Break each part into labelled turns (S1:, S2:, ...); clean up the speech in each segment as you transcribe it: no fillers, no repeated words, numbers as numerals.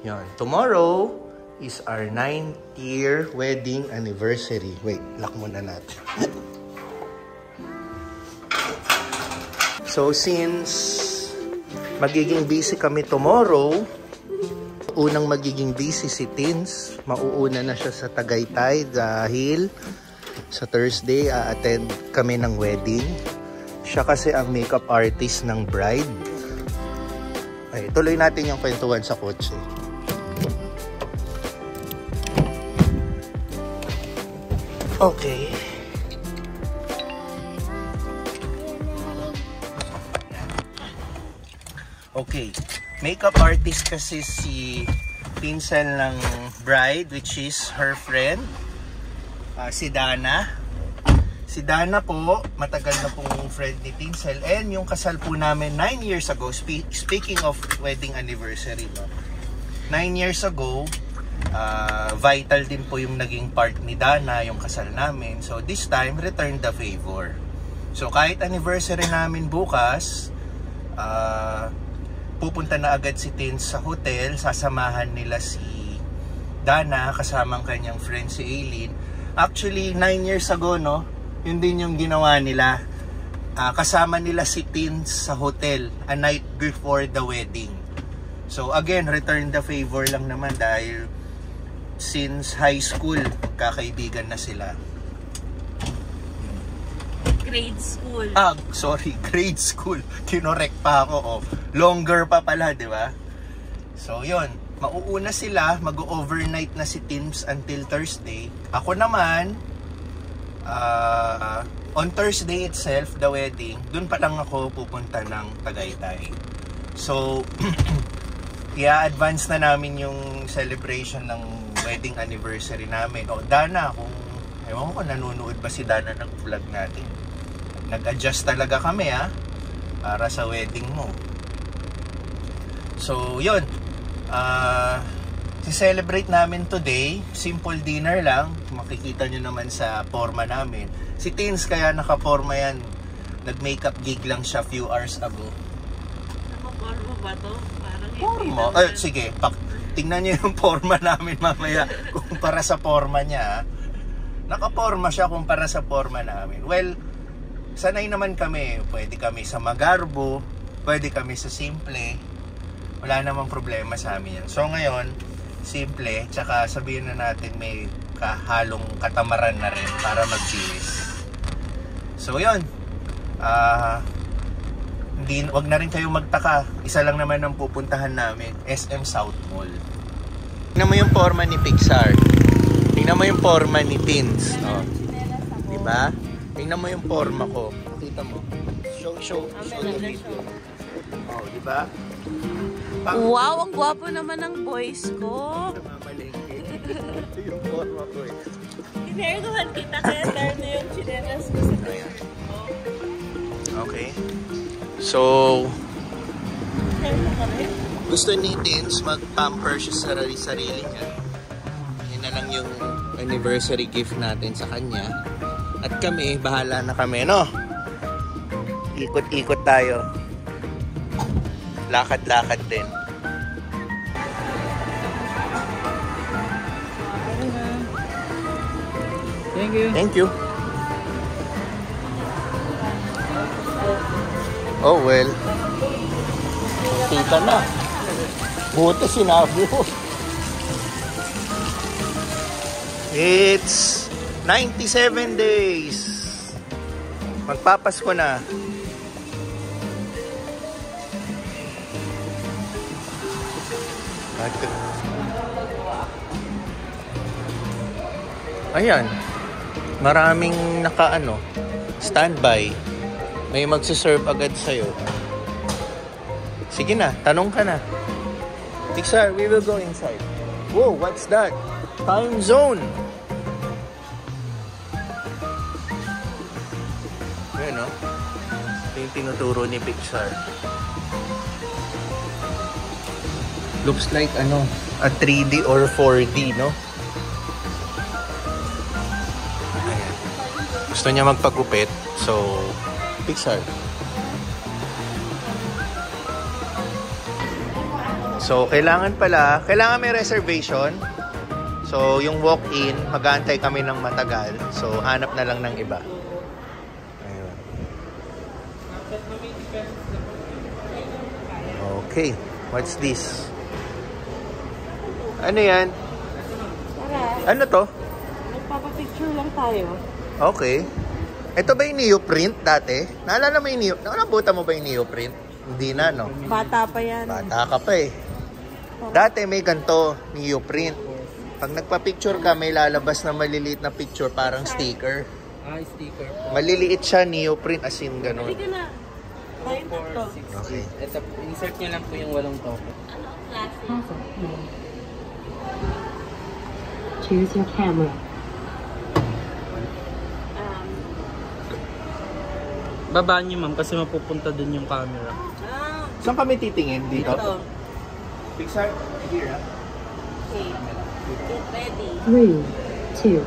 S1: Yan. Tomorrow is our 9th year wedding anniversary. Wait, lock muna natin. So, since magiging busy kami tomorrow, unang magiging busy si Tins. Mauuna na siya sa Tagaytay dahil sa Thursday a-attend kami ng wedding. Siya kasi ang makeup artist ng bride. Ay, tuloy natin yung kwentuhan sa kotse. Okay. Okay. Makeup artist kasi si Tinsel ng bride, which is her friend, si Dana. Si Dana po, matagal na pong friend ni Tinsel. And yung kasal po namin 9 years ago, speaking of wedding anniversary, no? 9 years ago, vital din po yung naging part ni Dana, yung kasal namin. So this time, return the favor. So kahit anniversary namin bukas, pupunta na agad si Tins sa hotel. Sasamahan nila si Dana kasama ang kanyang friend si Aileen. Actually, 9 years ago, no? Yun din yung ginawa nila. Kasama nila si Tins sa hotel a night before the wedding. So again, return the favor lang naman dahil since high school, kakaibigan na sila.
S2: Grade school.
S1: Sorry, grade school. Kinorek pa ako. Oh. Longer pa pala, di ba? So yun, mauuna sila, mag-overnight na si Tins until Thursday. Ako naman, on Thursday itself, the wedding, dun pa lang ako pupunta ng Tagaytay. So, i-advance na namin yung celebration ng wedding anniversary namin. O, Dana, ewan ko nanonood ba si Dana ng vlog natin. Nag-adjust talaga kami, para sa wedding mo. So, yun. Si-celebrate namin today, simple dinner lang. Makikita nyo naman sa forma namin. Si Tins kaya naka-forma yan. Nag-makeup gig lang siya few hours ago.
S2: Naka-forma ba to? Parang
S1: forma? Sige, tingnan nyo yung forma namin mamaya kumpara sa forma niya. Naka-forma siya kumpara sa forma namin. Well, sanay naman kami. Pwede kami sa magarbo, pwede kami sa simple. Wala namang problema sa amin yan. So ngayon, simple, tsaka sabihin na natin may kahalong katamaran na rin para mag-bilis. So yun, wag na rin kayo magtaka. Isa lang naman ang pupuntahan namin, SM South Mall. Tingnan mo yung forma ni Pixar. Tingnan mo yung forma ni Tins. Oh. Diba? Tingnan mo yung forma ko. Kita mo. Show the video. Oh, diba?
S2: Wow, ang gwapo naman ng boys ko.
S1: Ito yung forma ko eh.
S2: Tinerguhan kita kaya turn na yung chinelas ko sa kaya.
S1: Okay. So, gusto ni Tins mag-pamper siya sa sarili niya. Yan na lang yung anniversary gift natin sa kanya. At kami, bahala na kami, no? Ikot-ikot tayo. Lakad-lakad din.
S3: Thank you.
S1: Thank you. Oh well. Kita na. Buti sinabi mo. It's 97 days. Magpapasko na. Ayan. Maraming standby. May magsiserve agad sa'yo. Sige na, tanong ka na. Pixar, we will go inside. Whoa, what's that? Time zone. Ayan, no? Ito yung tinuturo ni Pixar. Looks like a 3D or 4D, no? Ayan. Gusto niya magpagupit, so Pixar. So, kailangan may reservation. So, yung walk-in, mag-aantay kami ng matagal. So, hanap na lang ng iba. Ayun. Okay. What's this? Ano yan? Ano to?
S2: Nagpapapicture lang tayo.
S1: Okay. Ito ba yung neoprint dati? Naalala mo yung neoprint? Nakabuta mo ba yung neoprint? Hindi na, no?
S2: Bata pa yan.
S1: Bata ka pa eh. Dati may ganito, neoprint. Pag nagpa-picture ka, may lalabas na maliliit na picture, parang sticker.
S3: Sticker.
S1: Maliliit siya, neoprint, as in ganun.
S2: Hindi ka na. Tayo tatlo.
S1: Okay.
S3: Ito, insert nyo lang po yung 8 token.
S2: Ano ang klase?
S4: Choose your camera.
S3: Babaan nyo ma'am kasi mapupunta dun yung camera.
S1: Saan kami titingin? Dito?
S2: Ito.
S1: Pixar? Here, ha?
S2: Okay. Get ready.
S4: 3, 2,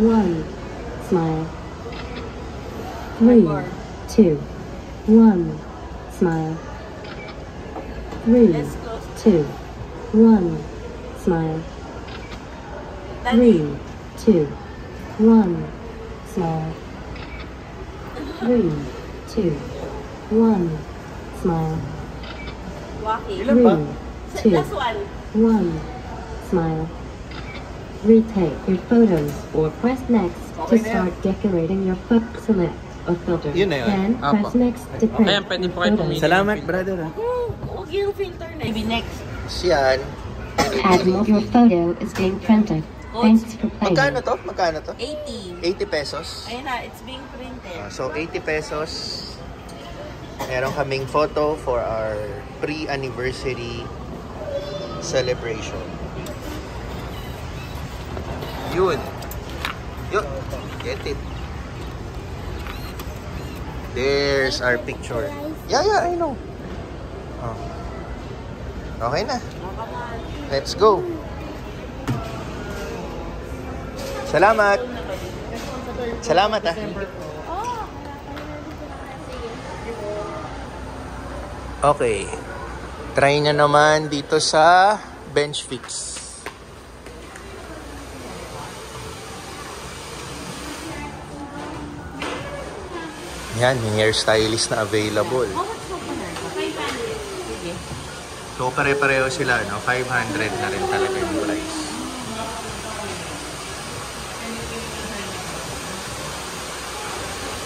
S4: 1. Smile. 3, 2, 1. Smile. 3,
S2: Let's close.
S4: 2, 1. Smile. 3, 2, 1. Smile. 3, 2, 1. Smile.
S2: Walking.
S4: 3, 2,
S2: Last one.
S4: 1. Smile. Retake your photos or press next to start decorating your photo. Select a filter.
S1: Yun na yun.
S4: Then press
S3: Apo.
S4: next to print
S3: Ayan, pwede po kayo
S4: photos.
S3: pumili.
S1: Salamat, brother, ha?
S2: Huwag yung filter na. Maybe next.
S1: Siyan.
S4: Add more. Your photo is being printed. Thanks for playing.
S1: Magkano to? Magkano to?
S2: 80.
S1: 80 pesos.
S2: Ayun na, it's being printed.
S1: So, 80 pesos. Meron kaming photo for our pre-anniversary celebration. Yun. Yun. Get it. There's our picture. Yeah, I know. Oh. Okay na. Let's go. Salamat. Salamat, ah. Okay. Try na naman dito sa bench fix. Yan, may hairstylist na available. So, pare-pareho sila, no? 500 na rin talaga yung price.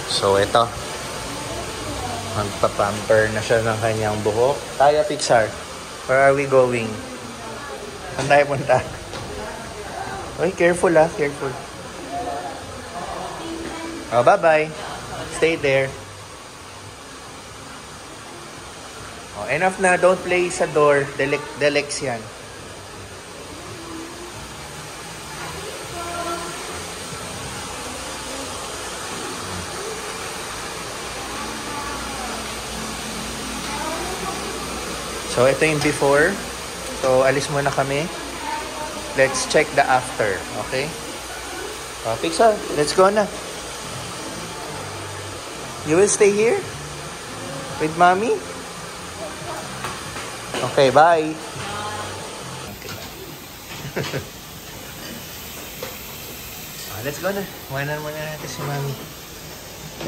S1: So, ito. Magpa-pamper na siya ng kanyang buhok. Tayo, Pixar. Where are we going? Saan tayo punta? Uy, careful, ah. Careful. Oh, bye-bye. Stay there. Oh, enough na. Don't play sa door. Delex yan. So, ito yung before. So, alis muna kami. Let's check the after. Okay? Pixar, let's go na. You will stay here? With mommy? Okay, bye. Okay. Let's go na. Kuhanan muna natin si mommy.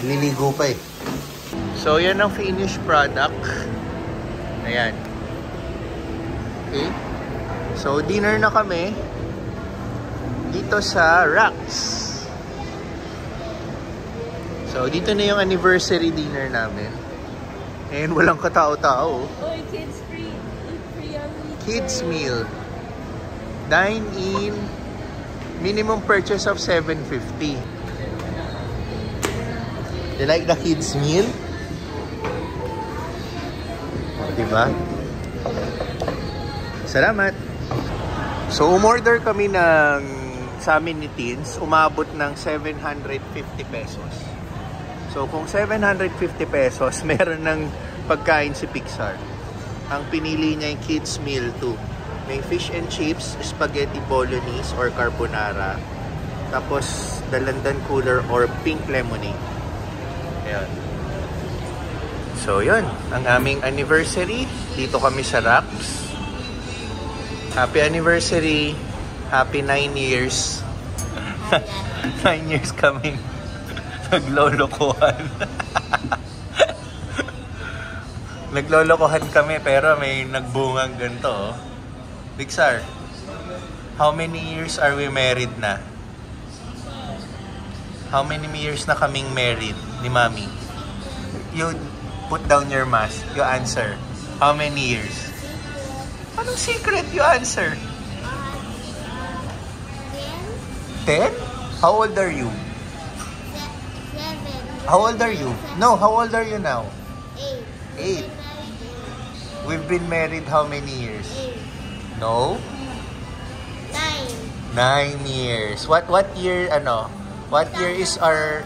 S1: Nililigo pa eh. So, yan ang finished product. Ayan. Okay. So, dinner na kami dito sa Rocks. So, dito na yung anniversary dinner namin. And walang katao-tao.
S2: Oy, kids free. Free on
S1: Kids meal. Dine in. Minimum purchase of $7.50. You like the kids meal? Diba? Salamat. So, umorder kami ng sa amin ni Teens. Umabot ng 750 pesos. So, kung 750 pesos, meron ng pagkain si Pixar. Ang pinili niya yung kids meal too. May fish and chips, spaghetti bolognese or carbonara. Tapos, dalandan cooler or pink lemonade. Ayan. So, yun. Ang aming anniversary. Dito kami sa Rocks. Happy anniversary. Happy 9 years. 9 years kami naglolokohan. Naglolokohan kami pero may nagbungang ganito. Oh. Bixar, how many years are we married na? How many years na kaming married ni Mami? You put down your mask. You answer. How many years? Anong secret? You answer. 10? How old are you?
S5: 7.
S1: How old are you? No, how old are you now?
S5: 8.
S1: 8. We've been married how many years?
S5: 8.
S1: No?
S5: 9.
S1: 9 years. What year, ano? What year is our...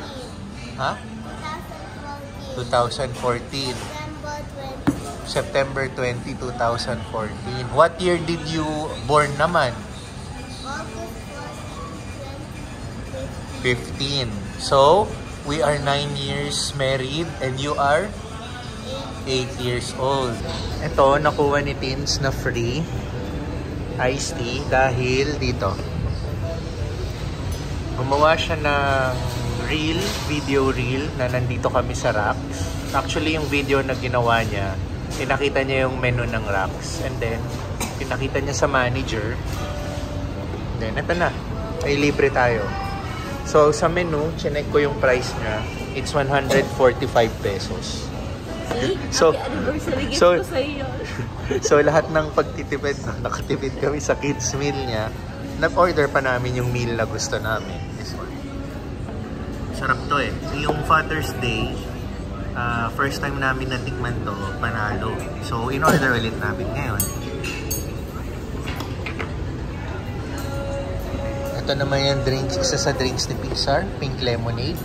S1: Huh? 2014. September 20, 2014. What year did you born naman?
S5: August
S1: 15. So, we are 9 years married and you are 8 years old. Ito, nakuha ni Teens na free iced tea dahil dito. Gumawa siya ng video reel na nandito kami sa Rocks. Actually, yung video na ginawa niya, pinakita niya yung menu ng Rocks. And then, pinakita niya sa manager. Then, ito na. Ay, libre tayo. So, sa menu, chinek ko yung price niya. It's 145 pesos. So,
S2: Anniversary gift ko sa iyo.
S1: so, lahat ng pagtitipid, nakatipid kami sa kids meal niya. Nag-order pa namin yung meal na gusto namin. This one. Sarap to eh. Yung Father's Day, first time namin natikman to, panalo. So, in-order ulit namin ngayon. Ito naman yung drinks, isa sa drinks ni Pixar, pink lemonade.